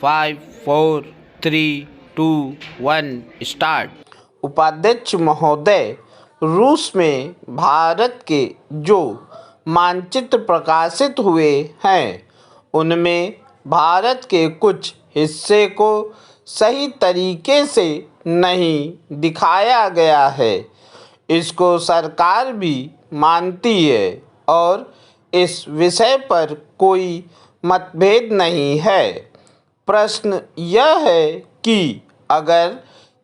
5 4 3 2 1 start. उपाध्यक्ष महोदय, रूस में भारत के जो मानचित्र प्रकाशित हुए हैं उनमें भारत के कुछ हिस्से को सही तरीके से नहीं दिखाया गया है। इसको सरकार भी मानती है और इस विषय पर कोई मतभेद नहीं है। प्रश्न यह है कि अगर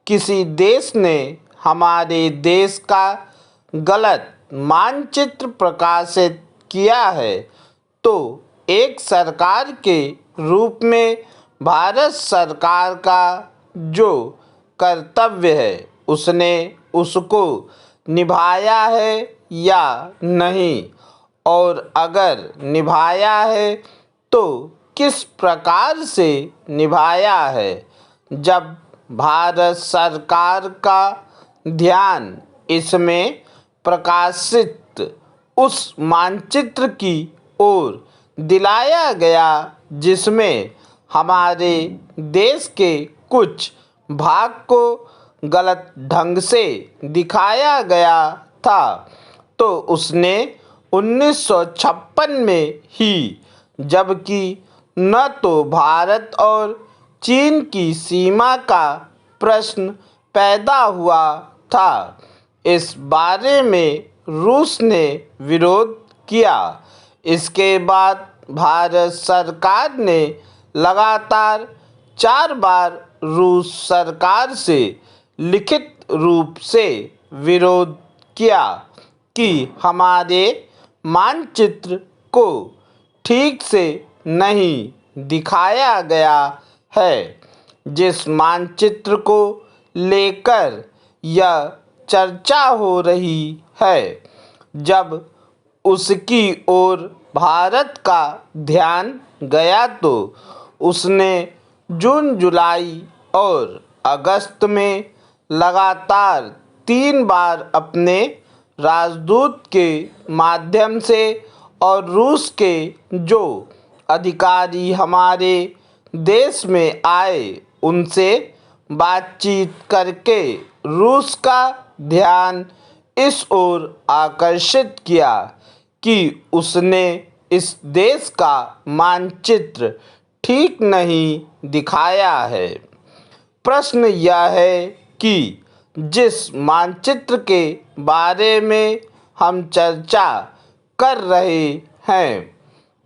किसी देश ने हमारे देश का गलत मानचित्र प्रकाशित किया है तो एक सरकार के रूप में भारत सरकार का जो कर्तव्य है उसने उसको निभाया है या नहीं, और अगर निभाया है तो किस प्रकार से निभाया है। जब भारत सरकार का ध्यान इसमें प्रकाशित उस मानचित्र की ओर दिलाया गया जिसमें हमारे देश के कुछ भाग को गलत ढंग से दिखाया गया था, तो उसने 1956 में ही, जबकि न तो भारत और चीन की सीमा का प्रश्न पैदा हुआ था, इस बारे में रूस ने विरोध किया। इसके बाद भारत सरकार ने लगातार 4 बार रूस सरकार से लिखित रूप से विरोध किया कि हमारे मानचित्र को ठीक से नहीं दिखाया गया है। जिस मानचित्र को लेकर यह चर्चा हो रही है, जब उसकी ओर भारत का ध्यान गया तो उसने जून, जुलाई और अगस्त में लगातार 3 बार अपने राजदूत के माध्यम से और रूस के जो अधिकारी हमारे देश में आए उनसे बातचीत करके रूस का ध्यान इस ओर आकर्षित किया कि उसने इस देश का मानचित्र ठीक नहीं दिखाया है। प्रश्न यह है कि जिस मानचित्र के बारे में हम चर्चा कर रहे हैं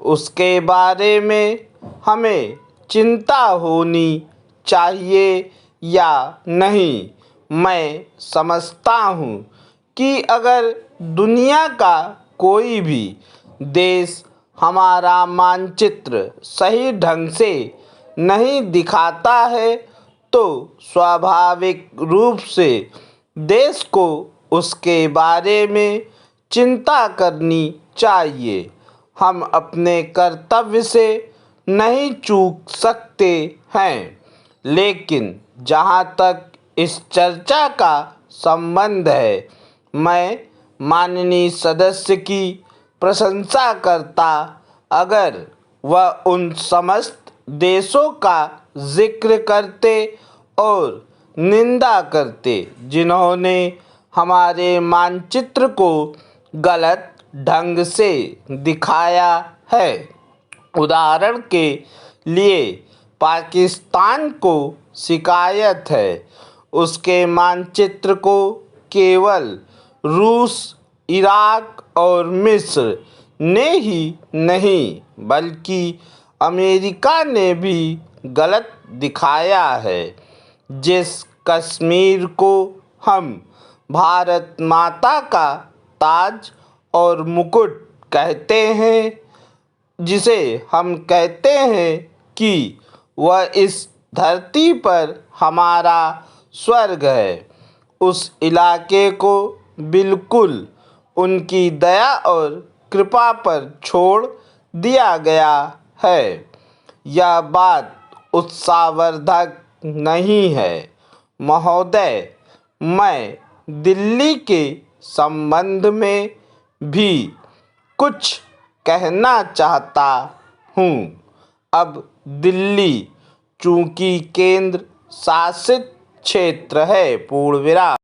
उसके बारे में हमें चिंता होनी चाहिए या नहीं। मैं समझता हूँ कि अगर दुनिया का कोई भी देश हमारा मानचित्र सही ढंग से नहीं दिखाता है तो स्वाभाविक रूप से देश को उसके बारे में चिंता करनी चाहिए। हम अपने कर्तव्य से नहीं चूक सकते हैं, लेकिन जहाँ तक इस चर्चा का संबंध है, मैं माननीय सदस्य की प्रशंसा करता अगर वह उन समस्त देशों का जिक्र करते और निंदा करते जिन्होंने हमारे मानचित्र को गलत ढंग से दिखाया है। उदाहरण के लिए पाकिस्तान को शिकायत है उसके मानचित्र को केवल रूस, इराक और मिस्र ने ही नहीं बल्कि अमेरिका ने भी गलत दिखाया है। जिस कश्मीर को हम भारत माता का ताज और मुकुट कहते हैं, जिसे हम कहते हैं कि वह इस धरती पर हमारा स्वर्ग है, उस इलाके को बिल्कुल उनकी दया और कृपा पर छोड़ दिया गया है। यह बात उत्साहवर्धक नहीं है। महोदय, मैं दिल्ली के संबंध में भी कुछ कहना चाहता हूँ। अब दिल्ली चूंकि केंद्र शासित क्षेत्र है। पूर्ण विराम।